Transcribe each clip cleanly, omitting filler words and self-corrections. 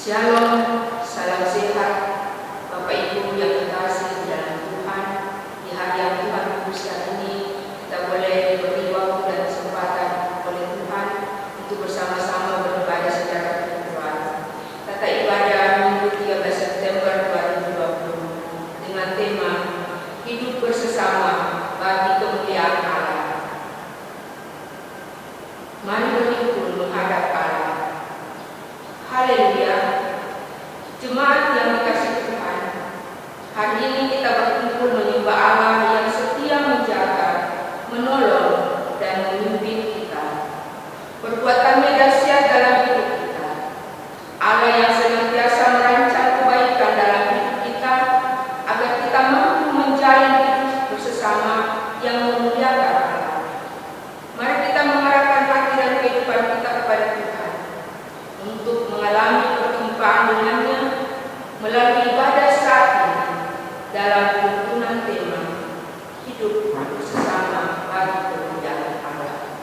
Shalom, salam sehat, Bapak Ibu yang terkasih di dalam Tuhan. Di hari yang Tuhan kuduskan ini, kita boleh diberi waktu dan kesempatan oleh Tuhan untuk bersama-sama beribadah secara virtual. Tata ibadah Minggu 13 September 2020 dengan tema Hidup Bersesama Bagi Kemuliaan Allah. Mari berhimpun menghadap Allah. Haleluya. Jemaat yang dikasihi Tuhan, hari ini kita berkumpul menyembah Allah yang setia menjaga, menolong, dan memimpin kita. Perbuatannya dahsyat dalam hidup kita. Allah yang senantiasa merancang kebaikan dalam hidup kita agar kita mampu menjalin hidup bersama yang memuliakan Allah. Mari kita mengarahkan hati dan kehidupan kita kepada Tuhan untuk mengalami perjumpaan dengannya melalui ibadah saat ini dalam tuntunan tema Hidup Bersesama Bagi Kemuliaan Allah.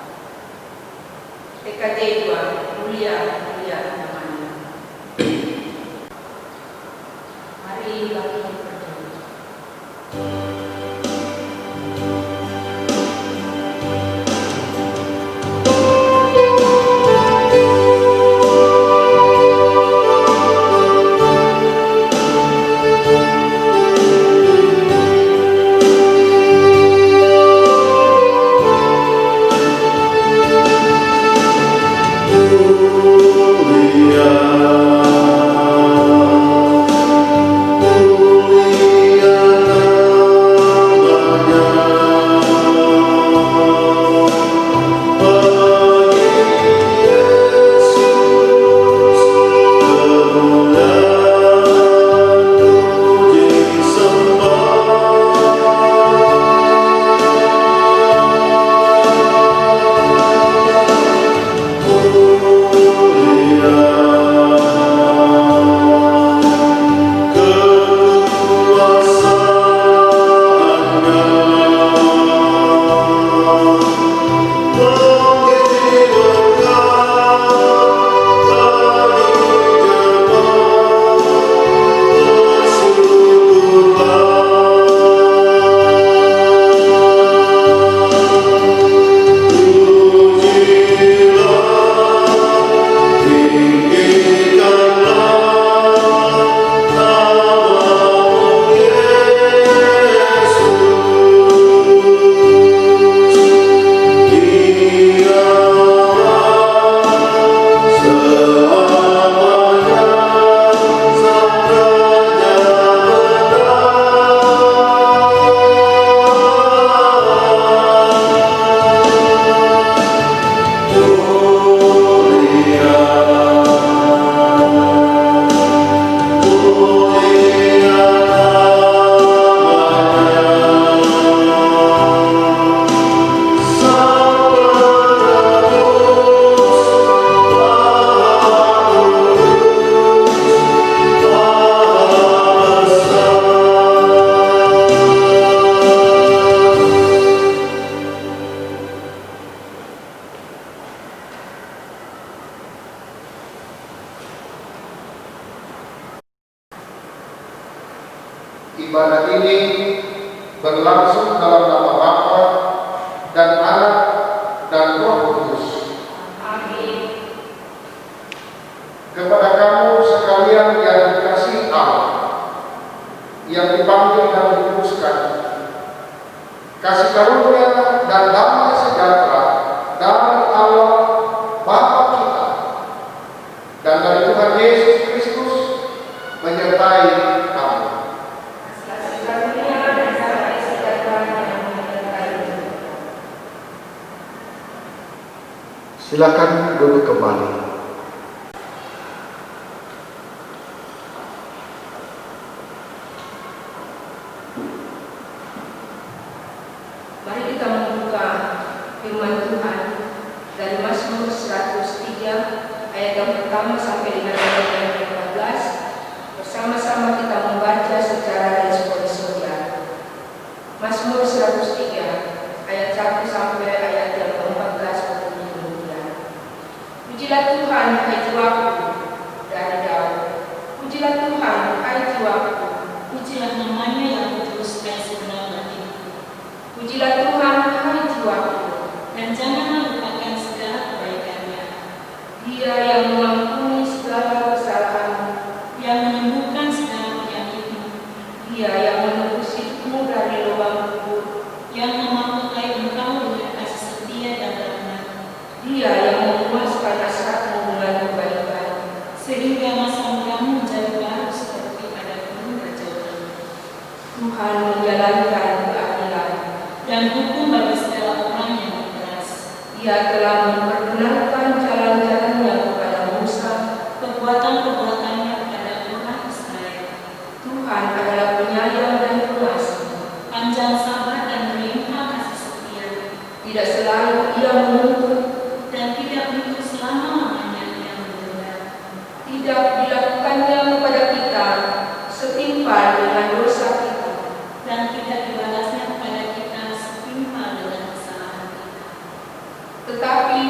TKJ 2, mulia namanya. Mari bagi berdoa. Ibadah ini berlangsung dalam nama Bapa dan Anak dan Roh Kudus. Amin. Kepada kamu sekalian yang dikasihi Allah, yang dipanggil dan dikuduskan, kasih karunia dan damai sejahtera dari Allah Bapa kita dan dari Tuhan Yesus Kristus menyertai kamu. Silakan duduk kembali. Mari kita membuka firman Tuhan dari Mazmur 103 ayat yang pertama sampai dengan ayat yang ke-14. Bersama-sama kita membaca secara responsorial. Mazmur 103 ayat 1 sampai ayat yang ke-14 berbunyi demikian. Pujilah Tuhan, hai jiwaku, dari Daud. Ia telah memperkenalkan jalan-jalannya kepada Musa. Perbuatan-perbuatannya kepada orang Israel. Tuhan adalah penyayang dan pengasih. Panjang sabar dan melimpah kasih setia. Tidak selalu Ia menuntut, Dan tidak untuk selama-lamanya Ia mendendam. tidak dilakukannya kepada kita setimpal dengan dosa kita. Dan tidak dibalasnya kepada kita setimpal dengan kesalahan kita. Tetapi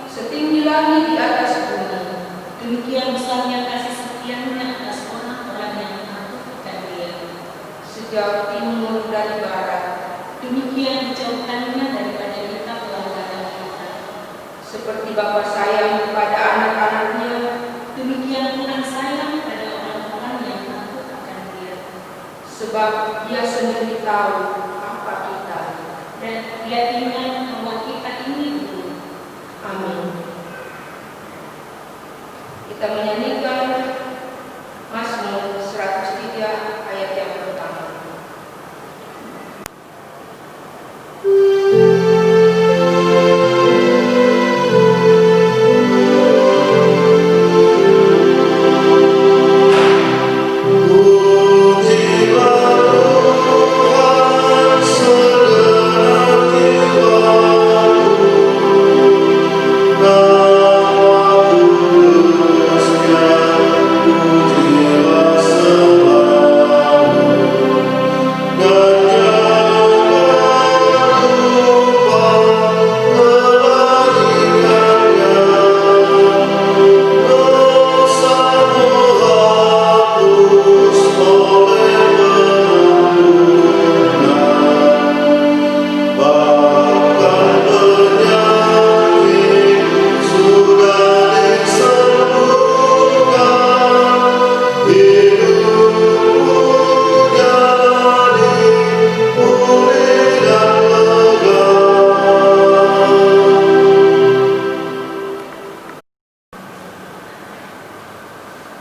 setinggi langit di atas bumi, Demikian besarnya kasih setianya atas orang-orang yang menakutkan Dia. sejauh timur dari barat, Demikian dijauhkannya daripada kita pelanggaran kita. seperti Bapa sayang kepada anak-anaknya, Demikian Tuhan sayang pada orang-orang yang takut akan Dia. sebab Ia sendiri tahu apa kita. Dan Dia ingat bahwa kita ini dulu. Amin. Kita menyanyikan Mazmur 103 ayat yang pertama.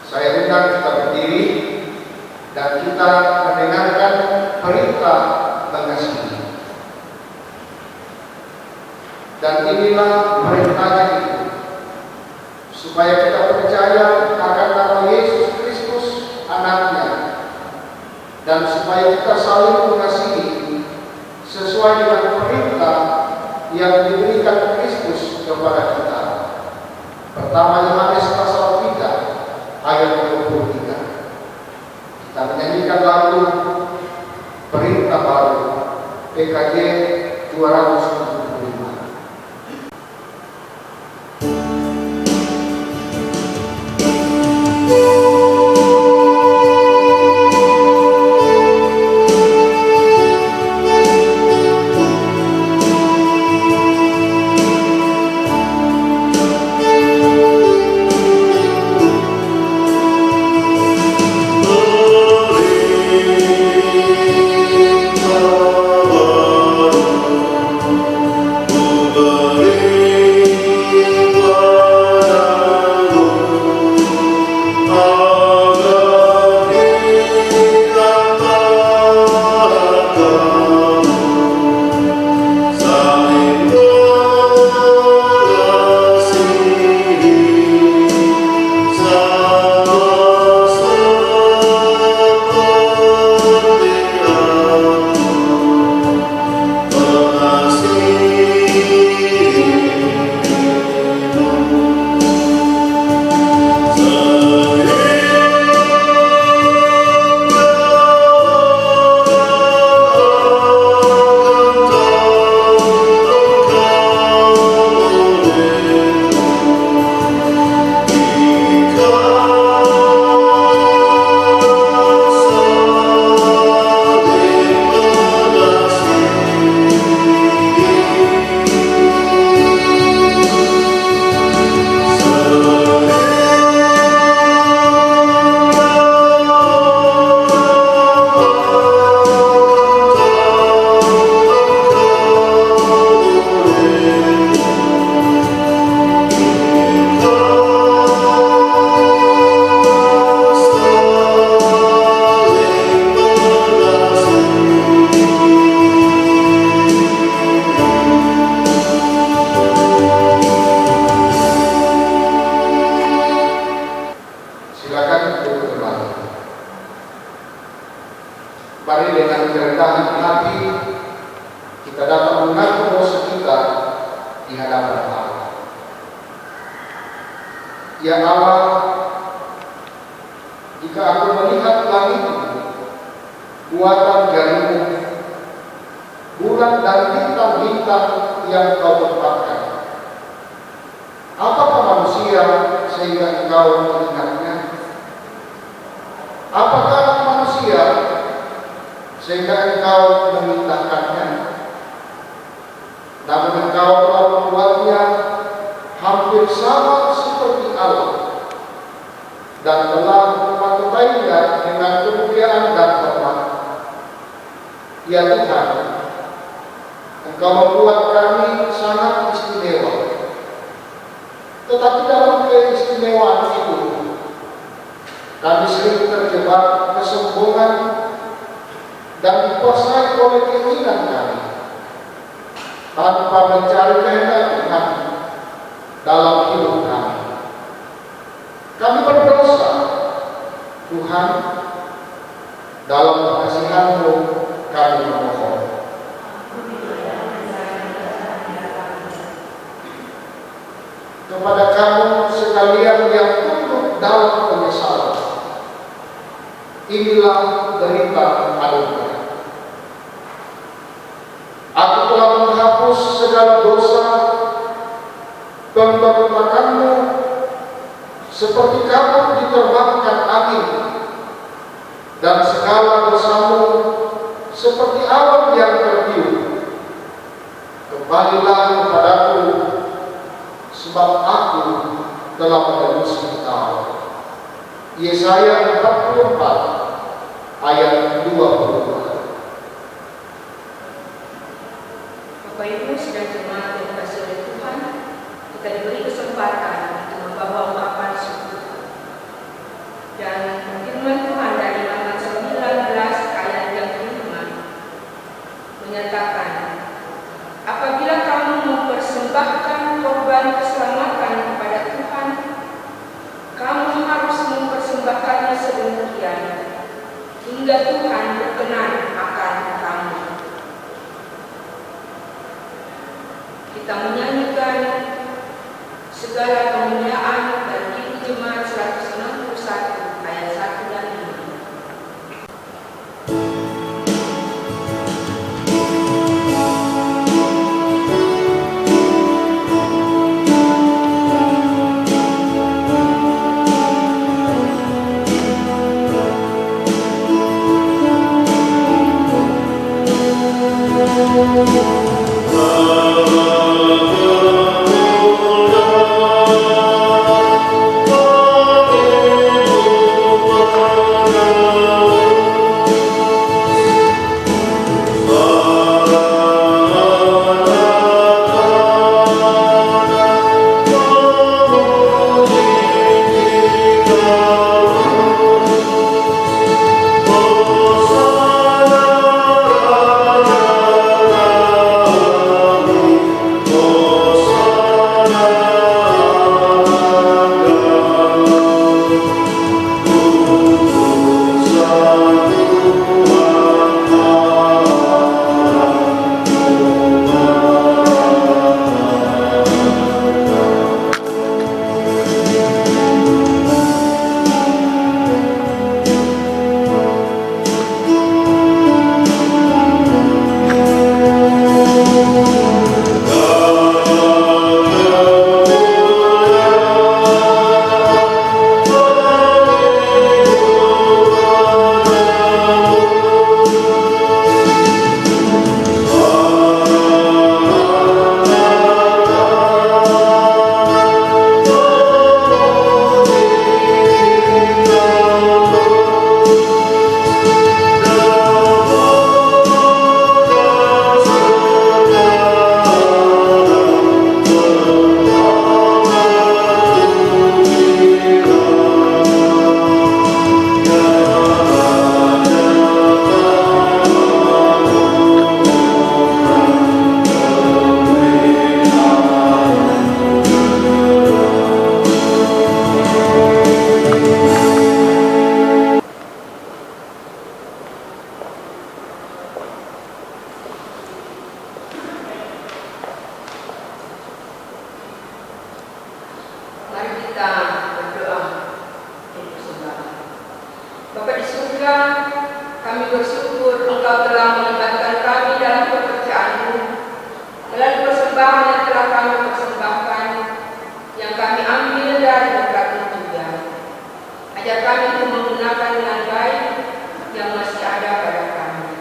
Saya undang kita berdiri dan kita mendengarkan perintah mengasihi. Dan inilah perintahnya itu, supaya kita percaya akan nama Yesus Kristus anaknya, dan supaya kita saling mengasihi sesuai dengan perintah yang diberikan Kristus kepada kita. Pertama Yohanes pasal 3 ayat 23. Kita menyanyikan lagu Perintah Baru PKJ 275. Perintah baru Ya Allah, jika aku melihat langit, buatan jarimu, bulan dan bintang-bintang yang kau tempatkan, apakah manusia sehingga engkau mengingatnya? Apakah manusia sehingga engkau memindahkannya? Namun engkau telah membuatnya hampir sama seperti Allah dan telah mematutainya dengan kemuliaan dan hormat. Ya Tuhan, Engkau membuat kami sangat istimewa. Tetapi dalam keistimewaan itu, kami sering terjebak kesombongan dan dikuasai oleh keinginan kami, tanpa mencari kehendak Tuhan dalam hidup kami. Kami berdosa, Tuhan, dalam kasihan-Mu kami memohon. Kepada kamu sekalian yang tunduk dalam penyesalan, inilah derita anugerah. Aku telah menghapus segala dosa, pemberontakanmu, seperti kamu diterbangkan angin, dan segala dosamu seperti awan yang tertiup. Kembalilah kepadaku, sebab aku telah menebus engkau. Yesaya 44 ayat 22. Bapak Ibu sidang jemaat yang dikasihi oleh Tuhan, kita diberi kesempatan untuk membawa ungkapan syukur. Dan firman Tuhan dari Amsal 19 ayat yang kelima menyatakan, apabila kamu mempersembahkan korban keselamatan kepada Tuhan, kamu harus mempersembahkannya sedemikian hingga Tuhan berkenan akan kamu. Kita menyanyikan segala kemuliaan bagi jemaat 161 ayat 1 dan 5. Kami bersyukur Engkau telah melibatkan kami dalam pekerjaan-Mu melalui persembahan yang telah kami persembahkan, yang kami ambil dari berkat-Mu juga. Ajar kami untuk menggunakan dengan baik yang masih ada pada kami.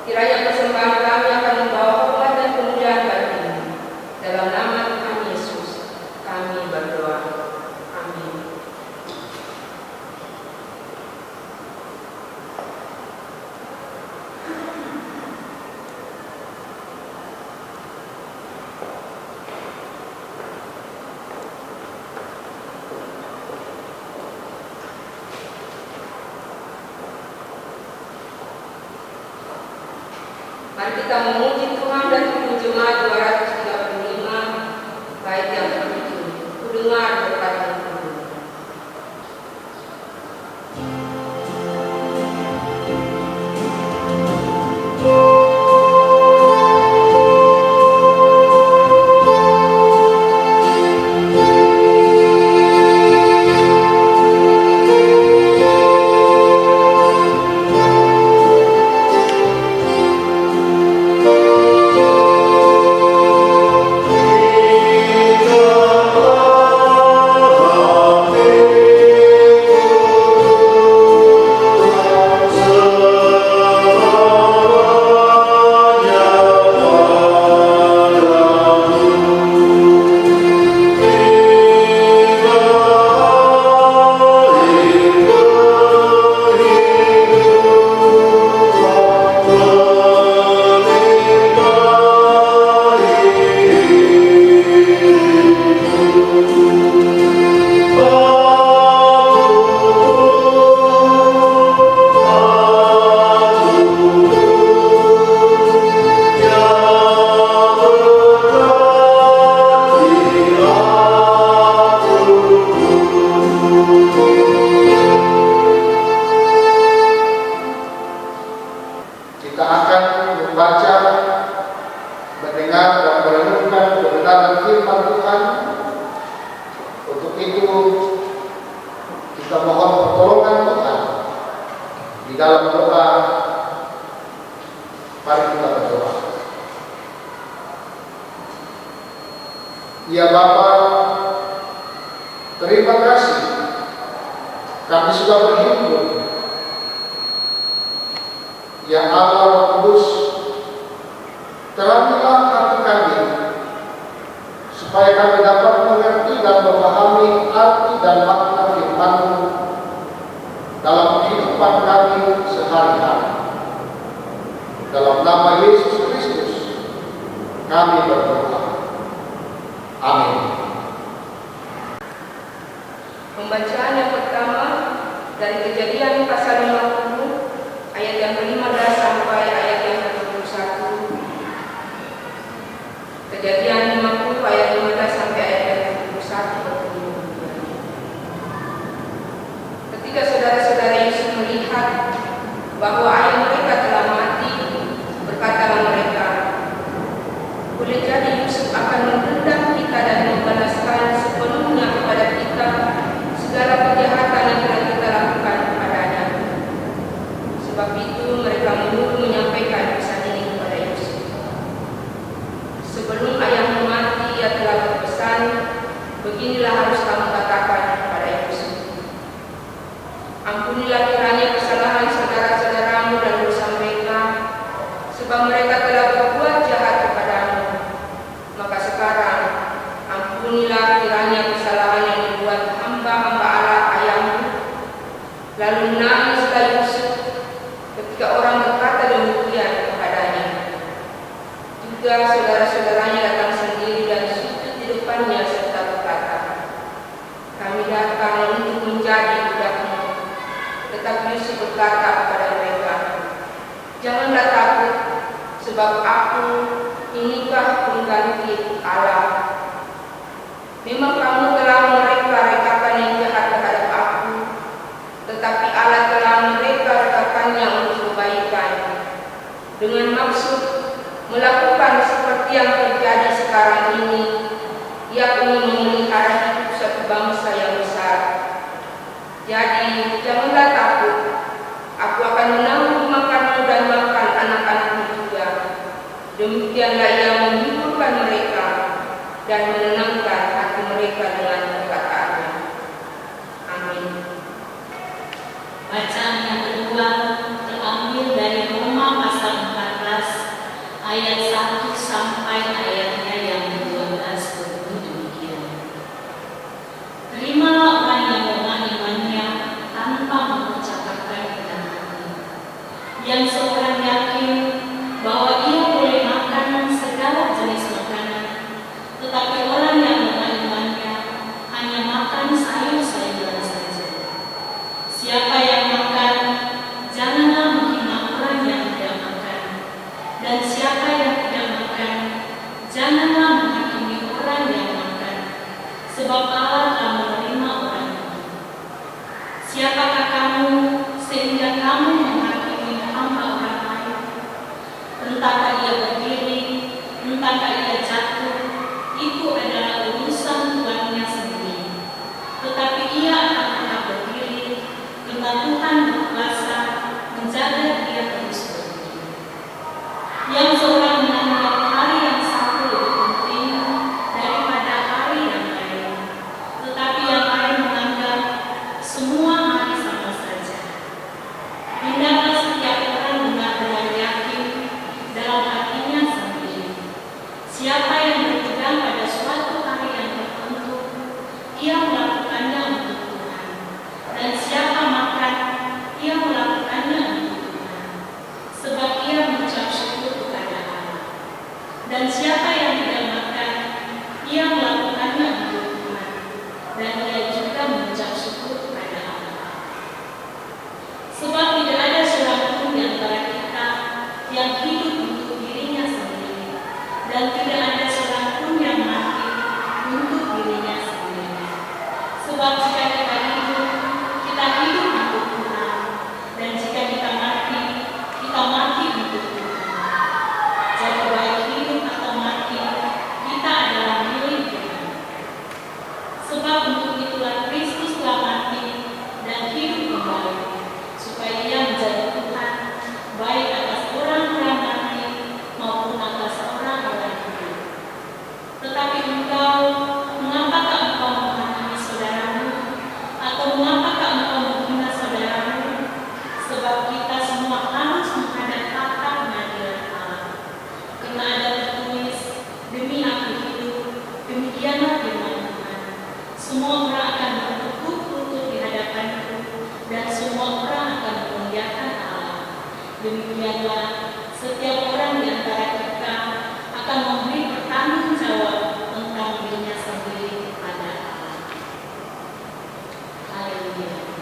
Kiranya persembahan kami akan membawa hormat dan kemuliaan bagi-Mu. Dalam nama Tuhan Yesus, kami berdoa. Amin. Mari kita memuji Tuhan dan jemaat 235 bait yang ke-7. Ku dengar berkat Tuhan. Kita akan membaca, mendengar dan merenungkan kebenaran firman Tuhan. Untuk itu kita mohon pertolongan Tuhan di dalam doa. Mari kita berdoa. Ya Bapa, terima kasih kami sudah berhimpun. Ya Allah Roh Kudus, terangilah hati kami supaya kami dapat mengerti dan memahami arti dan makna firman-Mu dalam kehidupan kami sehari-hari. Dalam nama Yesus Kristus kami berdoa. Amin. Pembacaan yang pertama dari Kejadian pasal 50 ayat yang ke-15 sampai ayat yang ke-21. Kejadian 50 ayat 15 sampai ayat yang ke-21. Ketika saudara-saudara Yusuf melihat bahwa ayah mereka telah mati, berkatalah mereka, boleh jadi Yusuf akan mendendam kita dan membalaskan sepenuhnya kepada kita segala kejahatan yang telah kita lakukan kepadanya. Sebab itu mereka menyuruh menyampaikan pesan ini kepada Yusuf. Sebelum ayahmu mati, ia telah berpesan, beginilah harus kamu katakan kepada Yusuf. Ampunilah kiranya kesalahan saudara-saudaramu dan dosa mereka, sebab mereka telah berbuat jahat kepadamu. Maka sekarang ampunilah kiranya kesalahan yang dibuat hamba-hamba Allah ayahmu. Lalu menangislah Yusuf ketika orang berkata demikian kepadanya. Juga saudara-saudaranya datang sendiri dan sujud di depannya serta berkata, kami datang untuk menjadi budak-Mu. Tetapi Yusuf berkata kepada mereka, janganlah takut, sebab aku inikah pengganti Allah. Memang kamu telah mereka-rekakan yang jahat terhadap aku, tetapi Allah telah mereka-rekakannya untuk kebaikan, dengan maksud melakukan seperti yang terjadi sekarang ini, yakni memelihara hidup satu bangsa yang besar. Jadi janganlah takut, aku akan Demikianlah ia menghiburkan mereka dan menenangkan hati mereka dengan perkataannya. Amin. Bacaan yang kedua terambil dari Roma pasal 14 ayat 1 sampai ayatnya yang 12 berbunyi demikian. Terimalah orang yang lemah imannya tanpa mengucapkan dalam hati, yang seorang yakin bahwa ia boleh makan segala jenis makanan, tetapi orang yang lemah imannya hanya makan sayur-sayuran saja. Siapa yang makan, janganlah menghina orang yang tidak makan, dan siapa yang tidak makan, janganlah menghakimi orang yang makan, sebab Allah telah menerima orang itu. Siapakah kamu sehingga kamu menghakimi hamba orang lain? Entahkah ia berdiri, entahkah ia jatuh, itu adalah urusan Tuhannya sendiri. Tetapi ia akan tetap berdiri, karena Tuhan berkuasa menjaga dia terus berdiri. Yang seorang menganggap hari yang satu lebih penting daripada hari yang lain, tetapi yang lain menganggap semua hari sama saja. Hendaklah setiap orang dengar dengan yakin dalam hatinya sendiri. Siapa yang berpegang pada suatu hari yang tertentu, ia melakukannya untuk Tuhan. Dan siapa makan, ia melakukannya untuk Tuhan, sebab ia mengucap syukur kepada Allah. Dan siapa yang tidak makan, ia melakukannya untuk Tuhan, dan ia juga mengucap syukur kepada Allah. Sebab tidak ada seorang pun di antara kita yang hidup untuk dirinya sendiri, dan tidak ada seorang pun yang mati untuk dirinya sendiri. Sebab jika kita hidup untuk Tuhan, dan jika kita mati untuk Tuhan. Jadi baik hidup atau mati, kita adalah milik Tuhan. Sebab untuk itulah Kristus telah mati dan hidup kembali, supaya ia menjadi Tuhan, baik atas orang-orang mati maupun atas orang-orang hidup. Tetapi engkau, mengapakah engkau menghakimi saudaramu, atau mengapakah engkau menghina saudaramu? Sebab kita semua harus menghadap tahta pengadilan Allah. Karena ada tertulis, demi aku hidup, demikianlah firman Tuhan. Semua orang akan bertekuk lutut di hadapanku, dan semua orang akan memuliakan Allah. Demikianlah setiap orang di antara kita akan memberi pertanggung jawab tentang dirinya sendiri kepada Allah. Haleluya.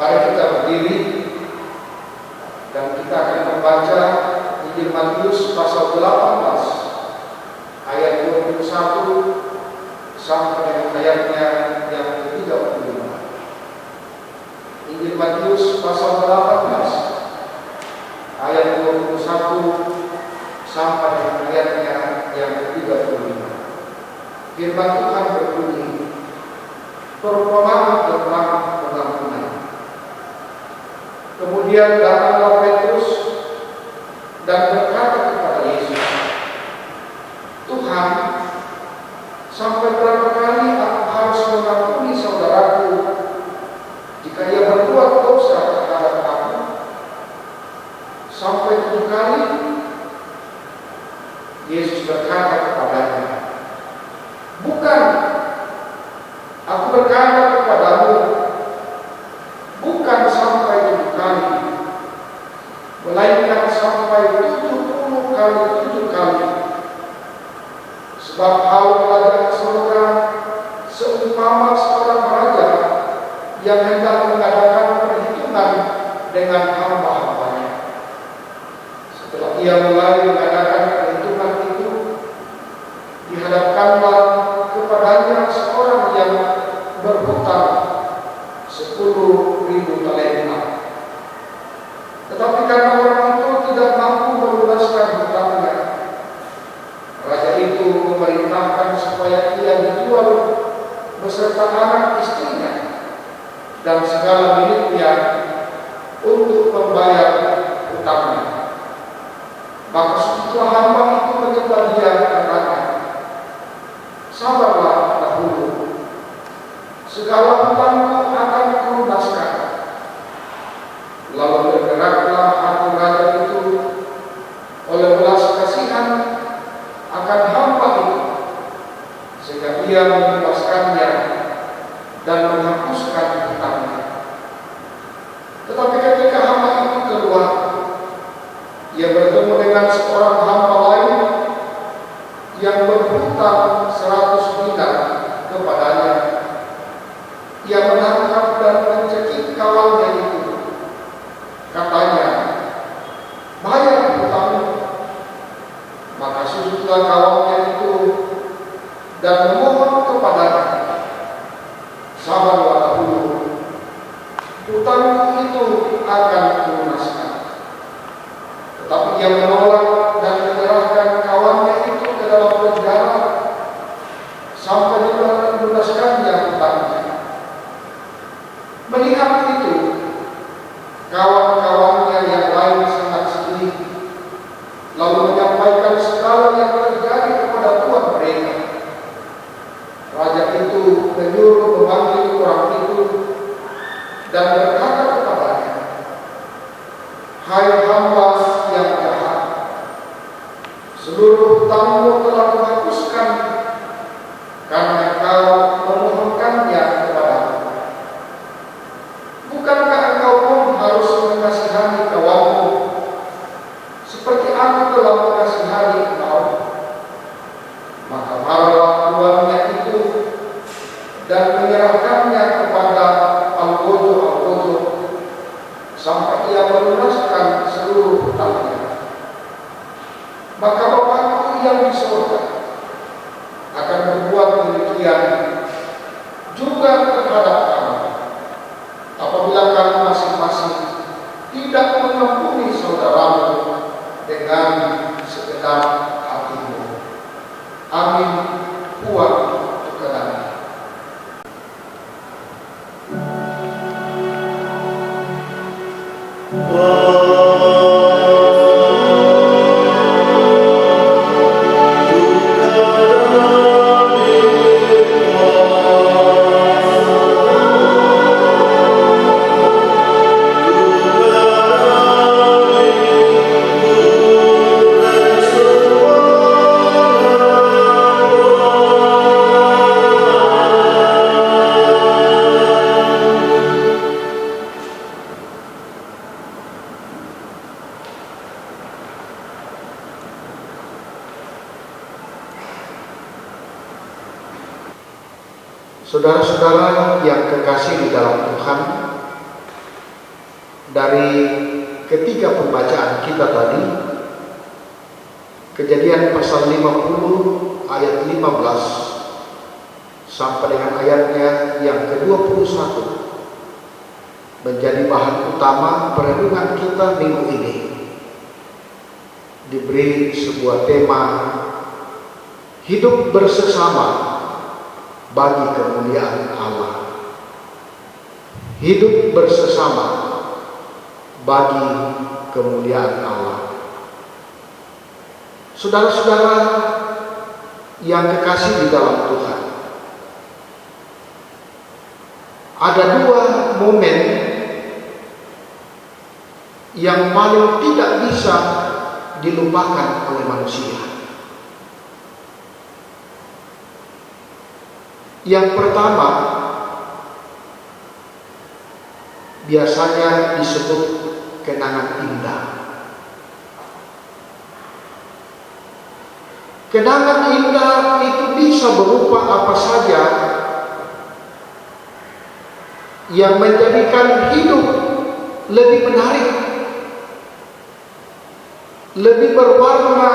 Mari kita berdiri dan kita akan membaca Injil Matius pasal 18 ayat 21 sampai dengan ayatnya yang ke-35. Injil Matius pasal 18 ayat 21 sampai dengan ayatnya yang ke-35. Firman Tuhan berbunyi, perumpamaan tentang pengampunan. Kemudian datanglah Petrus dan berkata kepada Yesus, Tuhan, sampai berapa kali aku harus mengampuni saudaraku jika ia berbuat dosa terhadap aku? Sampai 7 kali? Yesus berkata kepadanya, bukan, aku berkata kepadamu, bukan sampai 7 kali, 10.000 talenta. Tetapi karena orang itu tidak mampu melunaskan hutangnya, raja itu memerintahkan supaya ia dijual beserta anak istrinya dan segala miliknya untuk membayar hutangnya. Maka setelah hamba itu menyembah dia, katanya, sabarlah dahulu, segala hutangmu akan kulunaskan. Lalu bergeraklah hati raja itu oleh belas kasihan akan hamba itu, sehingga ia membebaskannya dan menghapuskan hutangnya. Tetapi ketika hamba itu keluar, ia bertemu dengan seorang hamba lain yang berhutang 100 dinar kepadanya. Ia menangkap dan mencekik kawannya itu. Katanya, bayar hutangmu. Maka sujudlah kawannya itu dan memohon kepadanya, sabarlah dahulu, hutangmu itu akan kulunaskan. Tetapi dia menolak dan menyerahkan kawannya itu ke dalam penjara sampai dilunaskannya hutangnya. Melihat itu, kawan-kawannya yang lain sangat sedih, lalu menyampaikan segala yang terjadi kepada tuan mereka. Raja itu menyuruh memanggil orang itu dan berkata kepadanya, hai hamba yang jahat, seluruh hutangmu telah kuhapuskan karena kau memohonkannya kepadaku. Bukankah engkau pun harus mengasihani kawanmu seperti aku telah mengasihani engkau? Maka marahlah tuannya itu dan menyerahkannya kepada algojo sampai ia melunaskan seluruh hutangnya. Maka Bapakku yang di surga akan berbuat demikian juga terhadap kamu, apabila kamu masing-masing tidak mengampuni saudaramu dengan segenap hatimu. Amin. Buat kebenaran. Saudara-saudara yang kekasih di dalam Tuhan, dari ketiga pembacaan kita tadi, Kejadian pasal 50 ayat 15 sampai dengan ayatnya yang ke-21 menjadi bahan utama perenungan kita minggu ini. Diberi sebuah tema, hidup bersesama bagi kemuliaan Allah. Hidup bersesama bagi kemuliaan Allah. Saudara-saudara yang kekasih di dalam Tuhan, ada dua momen yang paling tidak bisa dilupakan oleh manusia. Yang pertama biasanya disebut kenangan indah. Kenangan indah itu bisa berupa apa saja yang menjadikan hidup lebih menarik, lebih berwarna,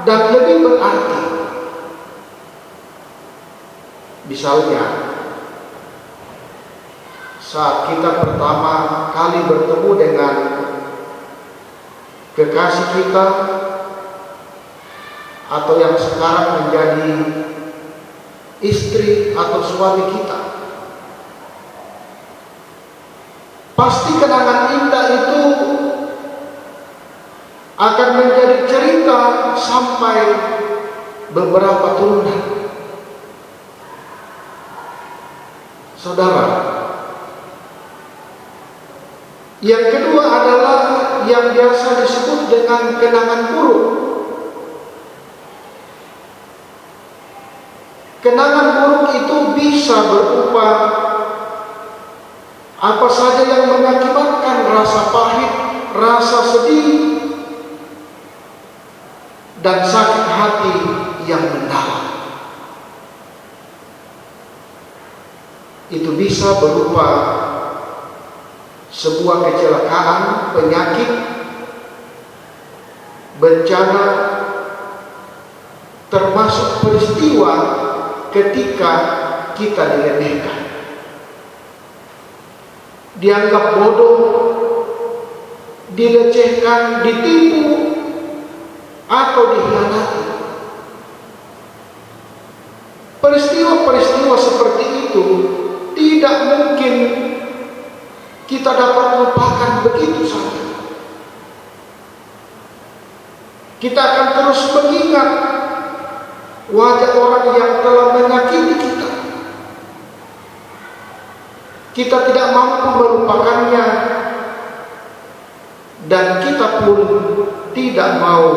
dan lebih berarti. Misalnya, saat kita pertama kali bertemu dengan kekasih kita atau yang sekarang menjadi istri atau suami kita. Pasti kenangan indah itu akan menjadi cerita sampai beberapa turunan. Saudara, yang kedua adalah yang biasa disebut dengan kenangan buruk. Kenangan buruk itu bisa berupa apa saja yang mengakibatkan rasa pahit, rasa sedih, dan sakit hati yang mendalam. Itu bisa berupa sebuah kecelakaan, penyakit, bencana, termasuk peristiwa ketika kita diremehkan, dianggap bodoh, dilecehkan, ditipu, atau dikhianati. Peristiwa-peristiwa seperti itu tidak mungkin kita dapat lupakan begitu saja. Kita akan terus mengingat wajah orang yang telah menyakiti kita. Kita tidak mampu melupakannya, dan kita pun tidak mau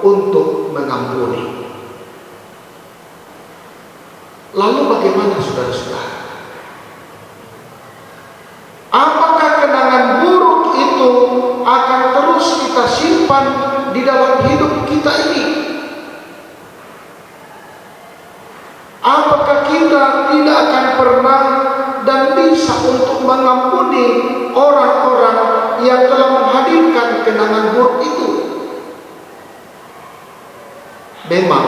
untuk mengampuni. Lalu bagaimana saudara-saudara? Apakah kenangan buruk itu akan terus kita simpan di dalam hidup kita ini? Apakah kita tidak akan pernah dan bisa untuk mengampuni orang-orang yang telah menghadirkan kenangan buruk itu? Memang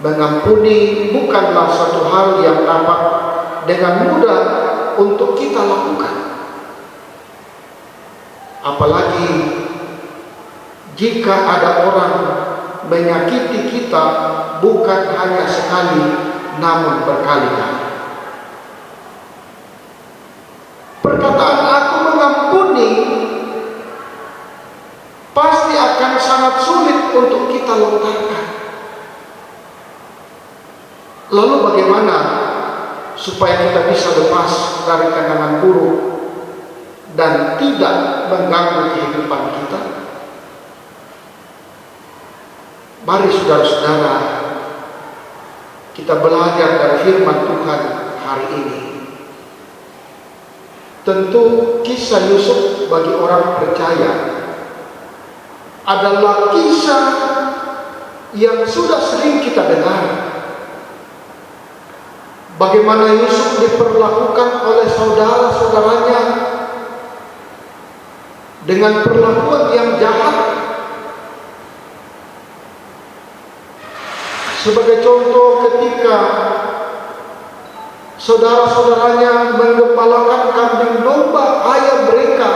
mengampuni bukanlah satu hal yang dapat dengan mudah untuk kita lakukan. Apalagi jika ada orang menyakiti kita bukan hanya sekali, namun berkali-kali. Perkataan "aku mengampuni" pasti akan sangat sulit untuk kita lontarkan. Lalu bagaimana supaya kita bisa lepas dari kenangan buruk dan tidak mengganggu kehidupan kita? Mari saudara-saudara, kita belajar dari firman Tuhan hari ini. Tentu kisah Yusuf bagi orang percaya adalah kisah yang sudah sering kita dengar. Bagaimana Yusuf diperlakukan oleh saudara-saudaranya dengan perlakuan yang jahat. Sebagai contoh, ketika saudara-saudaranya menggembalakan kambing domba ayam mereka,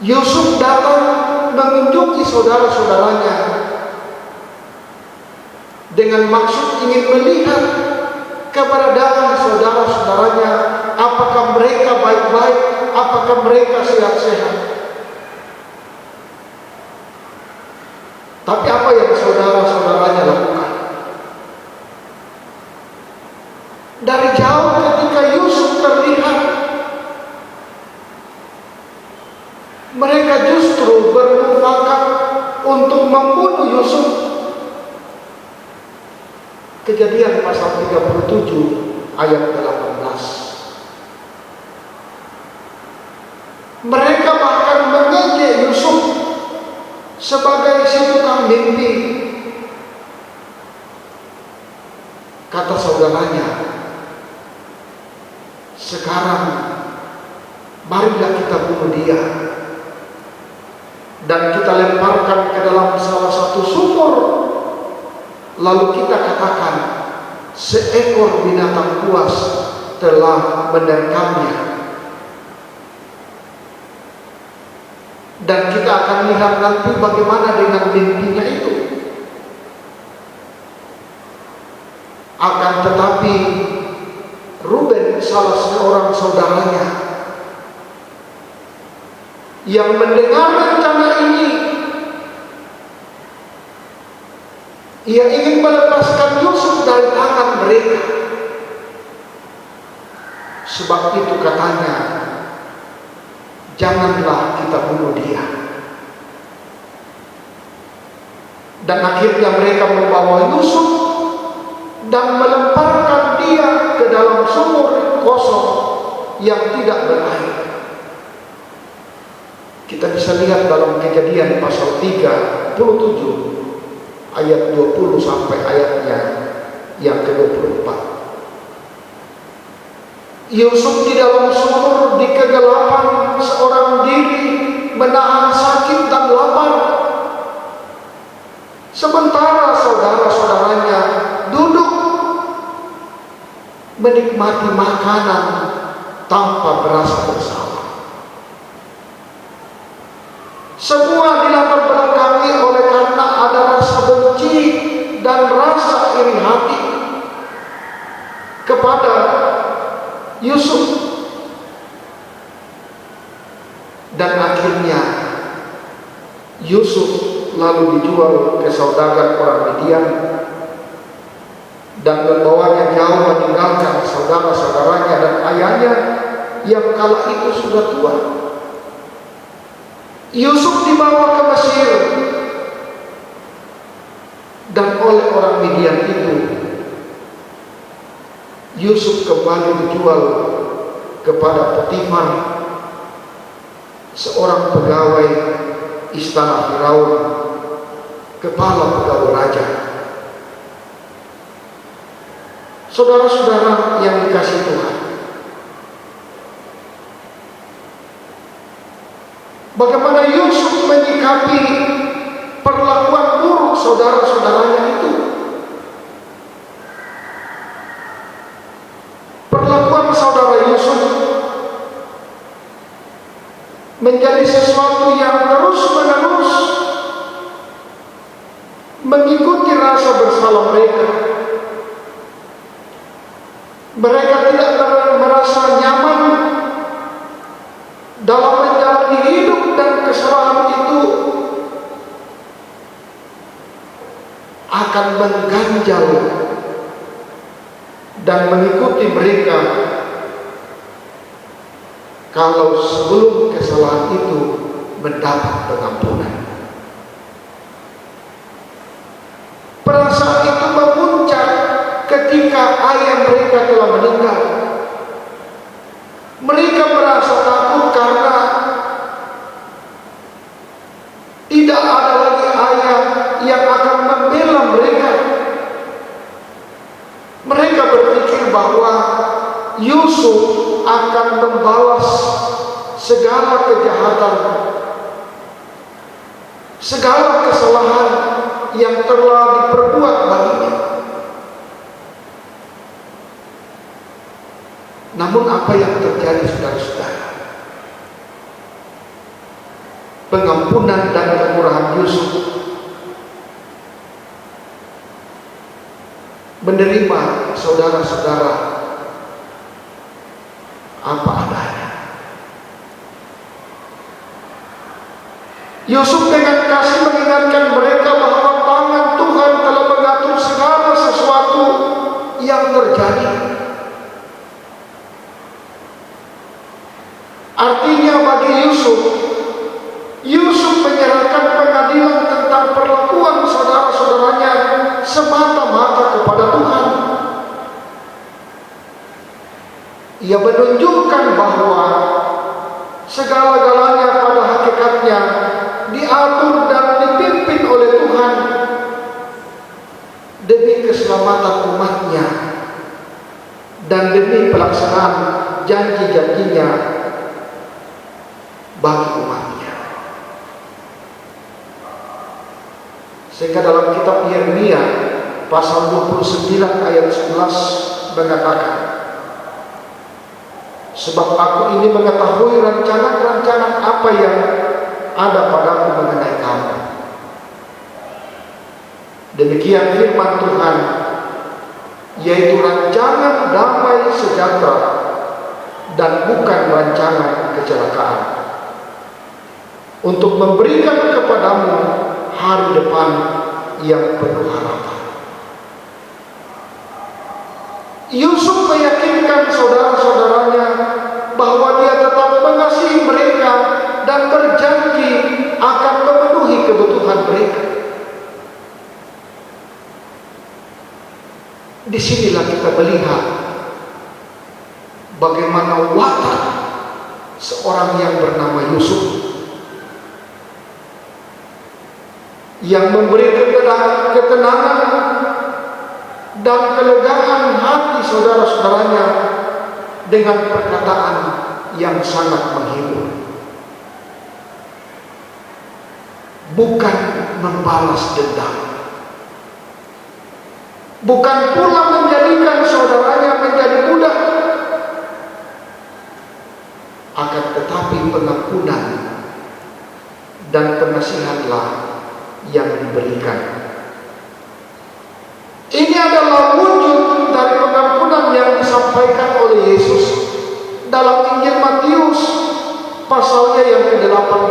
Yusuf datang mengunjungi saudara-saudaranya dengan maksud ingin melihat keberadaan saudara-saudaranya, apakah mereka baik-baik, apakah mereka sehat-sehat. Tapi apa yang saudara-saudaranya lakukan? Dari jauh ketika Yusuf terlihat, mereka justru bermufakat untuk membunuh Yusuf. Kejadian pasal 37 ayat 18. Mereka bahkan mengejek Yusuf sebagai si tukang mimpi. Kata saudaranya, sekarang marilah kita bunuh dia dan kita lemparkan ke dalam salah satu sumur. Lalu kita katakan, seekor binatang buas telah menerkamnya. Dan kita akan lihat nanti bagaimana dengan mimpinya itu. Akan tetapi Ruben, salah seorang saudaranya, yang mendengar rencana ini, ia ingin melepaskan Yusuf dari tangan mereka. Sebab itu katanya, janganlah kita bunuh dia. Dan akhirnya mereka membawa Yusuf dan melemparkan dia ke dalam sumur kosong yang tidak berair. Kita bisa lihat dalam Kejadian pasal 37 ayat 20 sampai ayatnya yang ke-24. Yusuf di dalam sumur, di kegelapan seorang diri, menahan sakit dan lapar. Sementara saudara-saudaranya duduk menikmati makanan tanpa merasa bersalah. Semua dilatar belakangi oleh karena ada rasa benci dan rasa iri hati kepada Yusuf. Dan akhirnya Yusuf lalu dijual ke saudagar orang Midian dan membawanya jauh meninggalkan saudara-saudaranya dan ayahnya yang kala itu sudah tua. Yusuf dibawa ke Mesir, dan oleh orang Midian itu Yusuf kembali dijual kepada Potifar, seorang pegawai istana Firaun, kepala pegawai raja. Saudara-saudara yang dikasihi Tuhan, bagaimana Yusuf menyikapi perlakuan buruk saudara-saudaranya itu? Perlakuan saudara Yusuf menjadi sesuatu yang terus-menerus mengikuti rasa bersalah mereka. Mereka tidak merasa nyaman dalam menjalani hidup, dan kesalahan itu akan mengganjal dan mengikuti mereka kalau sebelum kesalahan itu mendapat pengampunan. Perasaan itu memuncak ketika ayah mereka telah meninggal. Mereka merasa takut karena tidak ada lagi ayah yang akan membela mereka. Mereka berpikir bahwa Yusuf akan membalas segala kejahatan, segala kesalahan yang telah diperbuat baginya. Namun apa yang terjadi, saudara-saudara? Pengampunan dan kemurahan Yusuf menerima saudara-saudara apa adanya. Yusuf dengan kasih mengingatkan mereka bahwa tangan Tuhan telah mengatur segala sesuatu yang terjadi. Artinya bagi Yusuf menyerahkan pengadilan tentang perlakuan saudara-saudaranya semata-mata kepada Tuhan. Ia menunjukkan bahwa segala-galanya pada hakikatnya diatur dan dipimpin oleh Tuhan demi keselamatan umatnya dan demi pelaksanaan janji-janjinya bagi umatnya. Sehingga dalam kitab Yeremia pasal 29 ayat 11 mengatakan, sebab aku ini mengetahui rancangan-rancangan apa yang ada padaku mengenai kamu. Demikian firman Tuhan, yaitu rancangan damai sejahtera dan bukan rancangan kecelakaan, untuk memberikan kepadamu hari depan yang penuh harapan. Yusuf meyakinkan saudara-saudaranya bahwa dia tetap mengasihi mereka dan berjanji akan memenuhi kebutuhan mereka. Disinilah kita melihat bagaimana watak seorang yang bernama Yusuf, yang memberi ketenangan dan kelegaan hati saudara-saudaranya dengan perkataan yang sangat menghibur. Bukan membalas dendam, bukan pula menjadikan saudaranya menjadi budak, akan tetapi pengampunan dan pengasihanlah yang diberikan. Ini adalah wujud dari pengampunan yang disampaikan oleh Yesus dalam Injil Matius pasalnya yang ke-18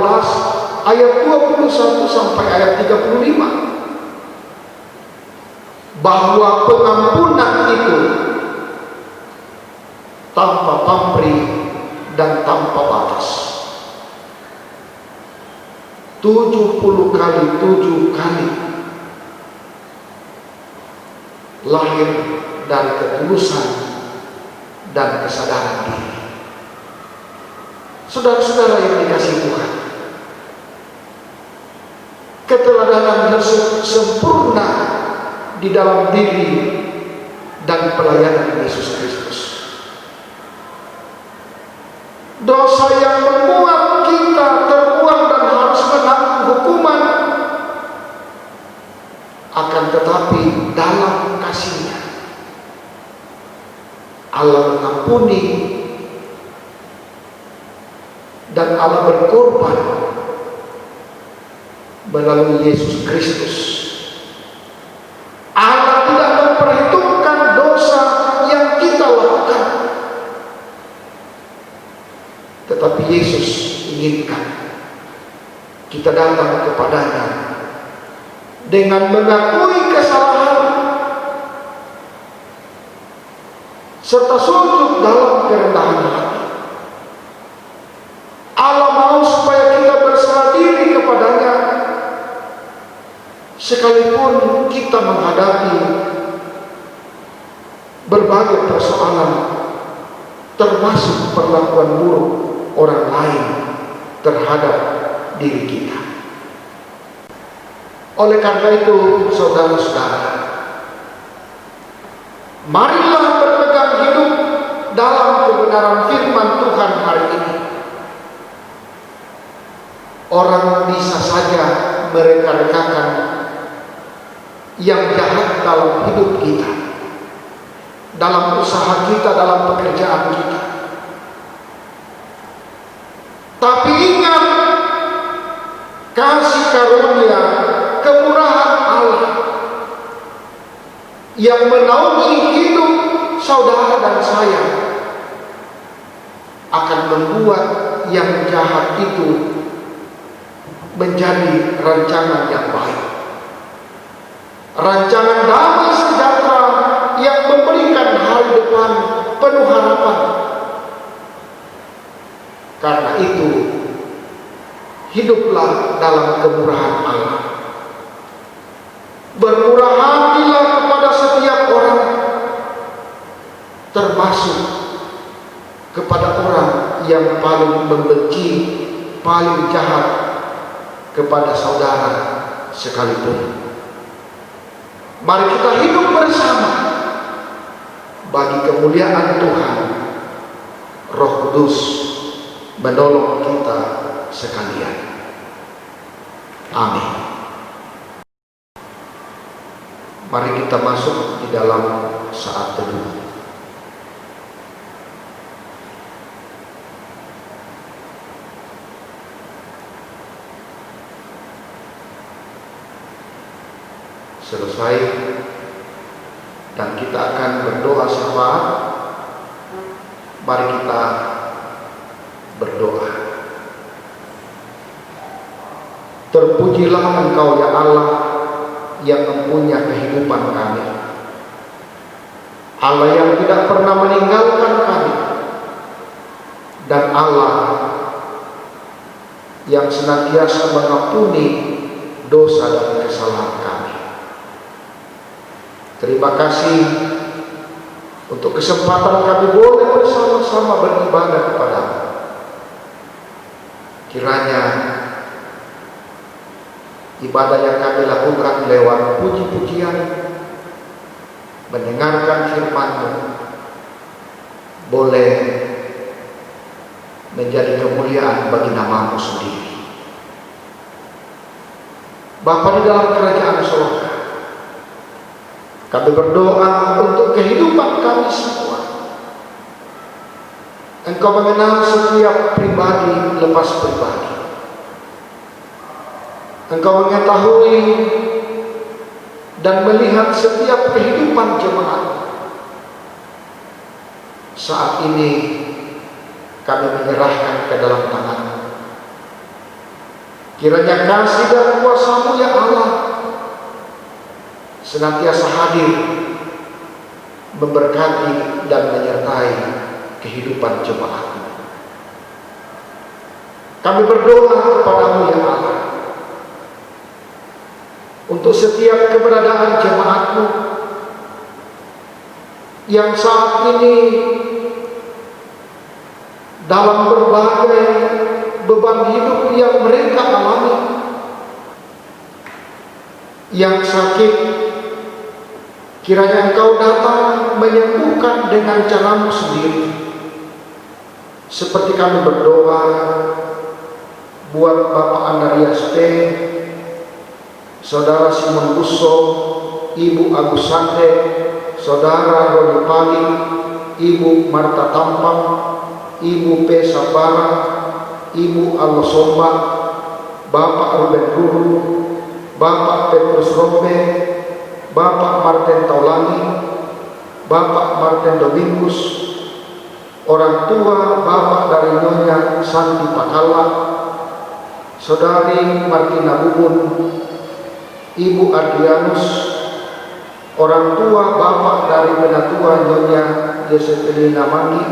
ayat 21 sampai ayat 35, bahwa pengampunan itu tanpa pamrih dan tanpa batas. 70 kali 7 kali lahir dari ketulusan dan kesadaran diri. Saudara-saudara yang dikasihi Tuhan, keteladanan Yesus sempurna di dalam diri dan pelayanan Yesus Kristus. Dosa yang membuat kita terbuang dan harus menanggung hukuman, akan tetapi dalam kasih-Nya Allah mengampuni dan Allah berkorban melalui Yesus Kristus. Allah tidak memperhitungkan dosa yang kita lakukan, tetapi Yesus inginkan kita datang kepadanya dengan mengakui kesalahan serta sujud dalam kerendahan hati. Allah mau supaya kita berserah diri kepadanya sekalipun kita menghadapi berbagai persoalan, termasuk perlakuan buruk orang lain terhadap diri kita. Oleh karena itu, saudara-saudara, marilah berpegang hidup dalam kebenaran firman Tuhan hari ini. Orang bisa saja mereka-rekakan yang jahat dalam hidup kita, dalam usaha kita, dalam pekerjaan kita. Tapi ingat, kasih karunia kemurahan Allah yang menaungi hidup saudara dan saya akan membuat yang jahat itu menjadi rancangan yang baik, rancangan damai sejahtera yang memberikan hari depan penuh harapan. Karena itu, hiduplah dalam kemurahan Allah. Bermurah hatilah kepada setiap orang, termasuk kepada orang yang paling membenci, paling jahat kepada saudara sekalipun. Mari kita hidup bersama bagi kemuliaan Tuhan. Roh Kudus menolong kita sekalian. Amin. Mari kita masuk di dalam saat teduh. Selesai dan kita akan berdoa syafaat. Mari kita berdoa. Terpujilah Engkau ya Allah yang mempunyai kehidupan kami, Allah yang tidak pernah meninggalkan kami, dan Allah yang senantiasa mengampuni dosa dan kesalahan kami. Terima kasih untuk kesempatan kami boleh bersama-sama beribadah kepada-Mu. Kiranya ibadah yang kami lakukan lewat puji-pujian, mendengarkan firman-Mu, boleh menjadi kemuliaan bagi nama-Mu sendiri. Bapa di dalam kerajaan surga, kami berdoa untuk kehidupan kami semua. Engkau mengenal setiap pribadi lepas pribadi. Engkau mengetahui dan melihat setiap kehidupan jemaat. Saat ini kami menyerahkan ke dalam tangan-Mu. Kiranya kasih dan kuasa-Mu ya Allah senantiasa hadir, memberkati dan menyertai kehidupan jemaat-Mu. Kami berdoa kepada-Mu ya Allah, untuk setiap keberadaan jemaat-Mu yang saat ini dalam berbagai beban hidup yang mereka alami, yang sakit, kiranya Engkau datang menyembuhkan dengan cara-Mu sendiri. Seperti kami berdoa buat Bapak Andarias P, Saudara Simon Busso, Ibu Agus Sante, Saudara Roni Pali, Ibu Marta Tampang, Ibu P. Sabara, Ibu Alosomba, Bapak Ruben Ruru, Bapak Petrus Rombe, Bapak Martin Taulani, Bapak Martin Domingus, orang tua Bapak dari Nyonya Santi Pakala, Saudari Martina Bubun, Ibu Adrianus, orang tua Bapak dari Penatua Nyonya Yesetelina Manggi,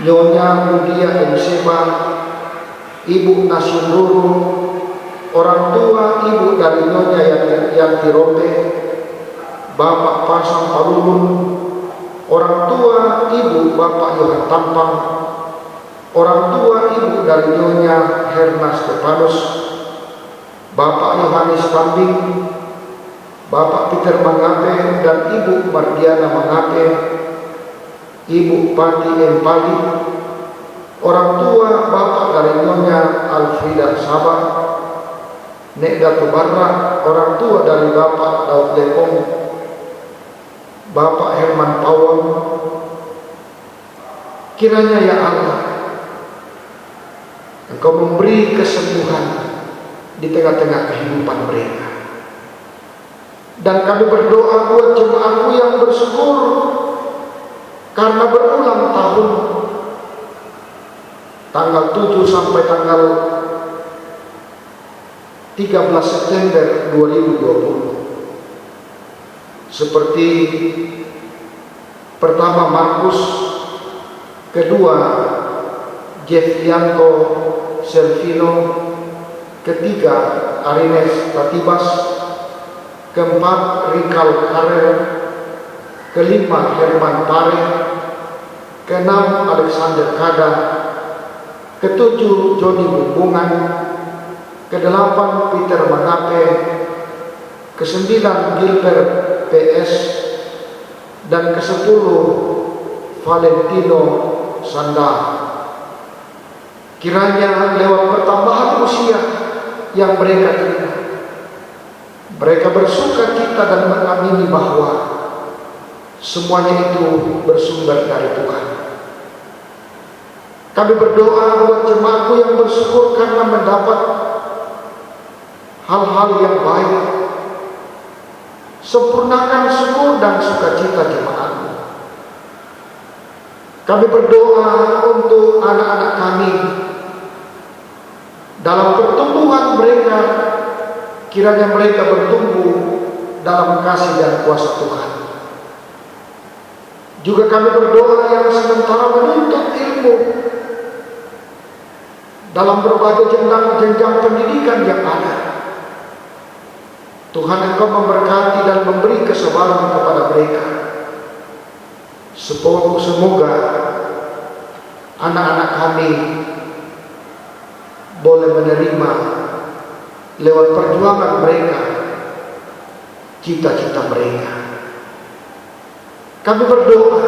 Nyonya Budia Emseba, Ibu Nasim Ruru, orang tua Ibu dari Nyonya Yanti Rombe, Bapak Pasang Parulun, orang tua Ibu Bapak Yohan Tampang, orang tua Ibu dari Nyonya Herna Stefanus, Bapak Yohanes Pambing, Bapak Peter Mangape dan Ibu Mardiana Mangape, Ibu Pati Empali, orang tua Bapak dari Nyonya Alfrida Sabah, Nek Datu Barra, orang tua dari Bapak Daud Lepong, Bapak Herman Pawon. Kiranya ya Allah, Engkau memberi kesembuhan di tengah-tengah kehidupan mereka. Dan kami berdoa buat jemaat-Mu yang bersyukur karena berulang tahun, tanggal 7 sampai tanggal 13 September 2020. Seperti pertama Markus, kedua Jefrianto Selvino, ketiga Arines Tatibas, keempat Rikal Karel, kelima Herman Pare, keenam Alexander Kada, ketujuh Joni Bumbungan, kedelapan Peter Mangape, kesembilan Gilbert PS, dan kesepuluh Valentino Sanda. Kiranya lewat pertambahan usia yang mereka terima, Mereka bersuka cita dan mengamini bahwa semuanya itu bersumber dari Tuhan. Kami berdoa buat jemaatku yang bersyukur karena mendapat hal-hal yang baik. Sempurnakan syukur dan sukacita jemaatmu. Kami berdoa untuk anak-anak kami dalam pertumbuhan mereka, kiranya mereka bertumbuh dalam kasih dan kuasa Tuhan. Juga kami berdoa yang sementara menuntut ilmu dalam berbagai jenjang pendidikan yang ada. Tuhan, Engkau memberkati dan memberi kesabaran kepada mereka. Semoga anak-anak kami boleh menerima lewat perjuangan mereka cita-cita mereka. Kami berdoa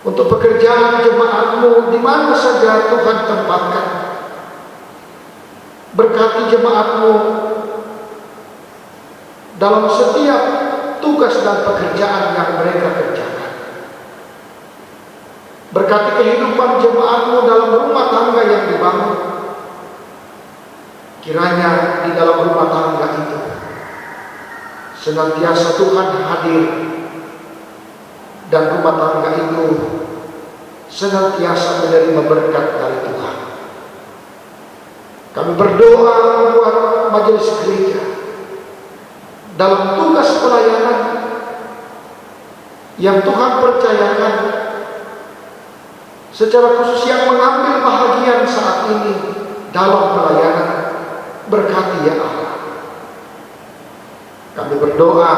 untuk pekerjaan jemaatmu di mana saja Tuhan tempatkan. Berkati jemaatmu dalam setiap tugas dan pekerjaan yang mereka kerjakan. Berkati kehidupan jemaatmu dalam rumah tangga yang dibangun. Kiranya di dalam rumah tangga itu senantiasa Tuhan hadir, dan rumah tangga itu senantiasa menerima berkat dari Tuhan. Kami berdoa buat majelis gereja dalam tugas pelayanan yang Tuhan percayakan, secara khusus yang mengambil bahagian saat ini dalam pelayanan. Berkati ya Allah. Kami berdoa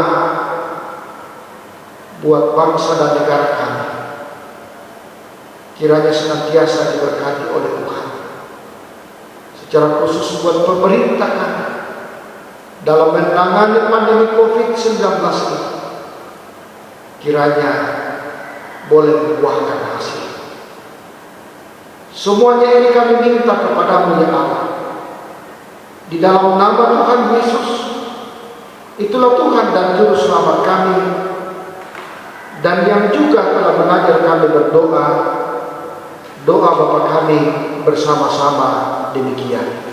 buat bangsa dan negara kami, kiranya senantiasa diberkati oleh Tuhan. Secara khusus buat pemerintah kami dalam menangani pandemi COVID-19 ini, kiranya boleh membuahkan hasil. Semuanya ini kami minta kepadamu ya Allah, di dalam nama Tuhan Yesus. Itulah Tuhan dan Juru Selamat kami, dan yang juga telah mengajar kami berdoa. Doa Bapa kami bersama-sama demikian.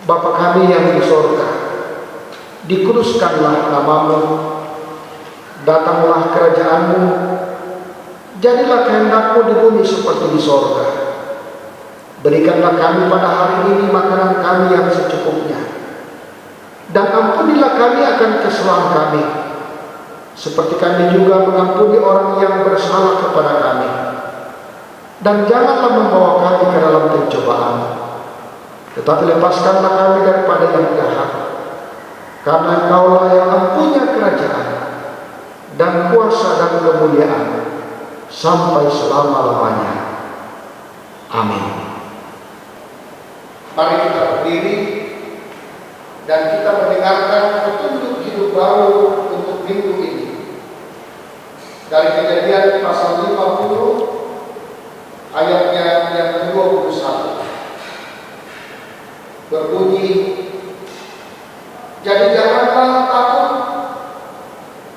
Bapa kami yang di sorga, dikuduskanlah namamu, datanglah kerajaanmu, jadilah kehendakmu di bumi seperti di sorga. Berikanlah kami pada hari ini makanan kami yang secukupnya, dan ampunilah kami akan kesalahan kami, seperti kami juga mengampuni orang yang bersalah kepada kami. Dan janganlah membawa kami ke dalam pencobaan, tetapi lepaskanlah kami daripada yang jahat. Karena Engkaulah yang mempunyai kerajaan dan kuasa dan kemuliaan sampai selama-lamanya. Amin. Mari kita berdiri dan kita mendengarkan petunjuk hidup baru untuk minggu ini dari Kejadian pasal 50 ayatnya yang ke-21. Berbunyi, jadi janganlah takut,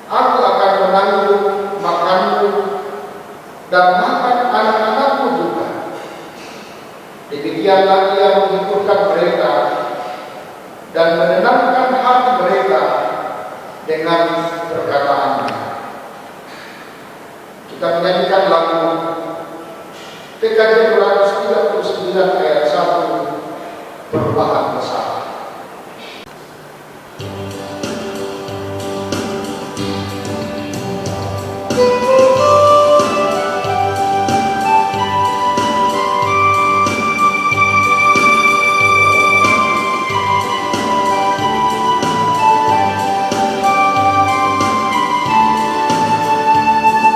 aku akan menanggung makanmu dan makan anak-anakmu juga. Demikianlah ia menghiburkan mereka dan menenangkan hati mereka dengan perkataannya. Kita menyanyikan lagu PKJ 239 ayat 1, perubahan besar.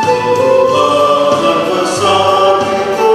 Perubahan besar itu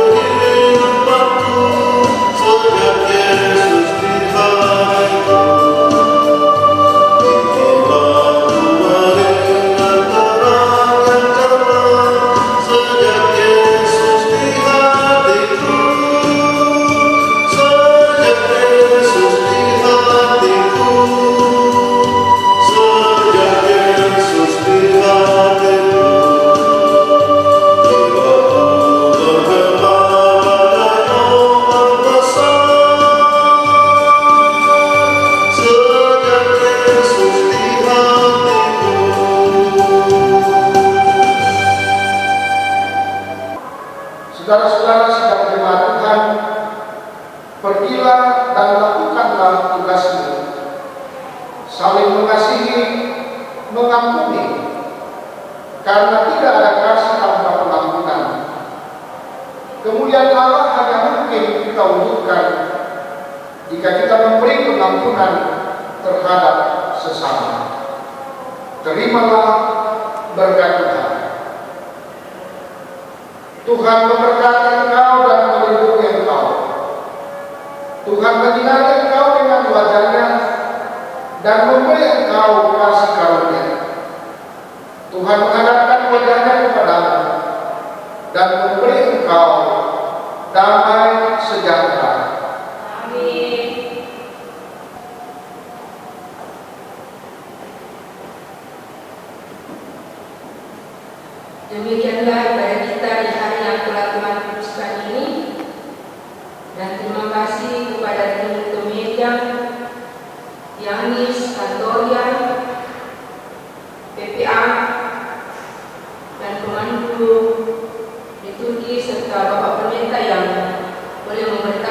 mengampuni, karena tidak ada kasih tanpa pengampunan. Kemuliaan Allah hanya mungkin kita wujudkan jika kita memberi pengampunan terhadap sesama. Terimalah berkat Tuhan. Tuhan memberkati engkau dan melindungi engkau. Tuhan menyinari engkau dengan wajah-Nya dan memberi engkau kasih karunia. Tuhan menghadapkan wajah-Nya kepadamu dan memberi engkau damai sejahtera. Amin. Demikianlah ibadah kita di hari yang telah Tuhan kuduskan ini. Dan terima kasih kepada tim Tomedia, Yanis, Kantorian, PPA, dan pemandu liturgi serta Bapak Pendeta yang boleh memberitahu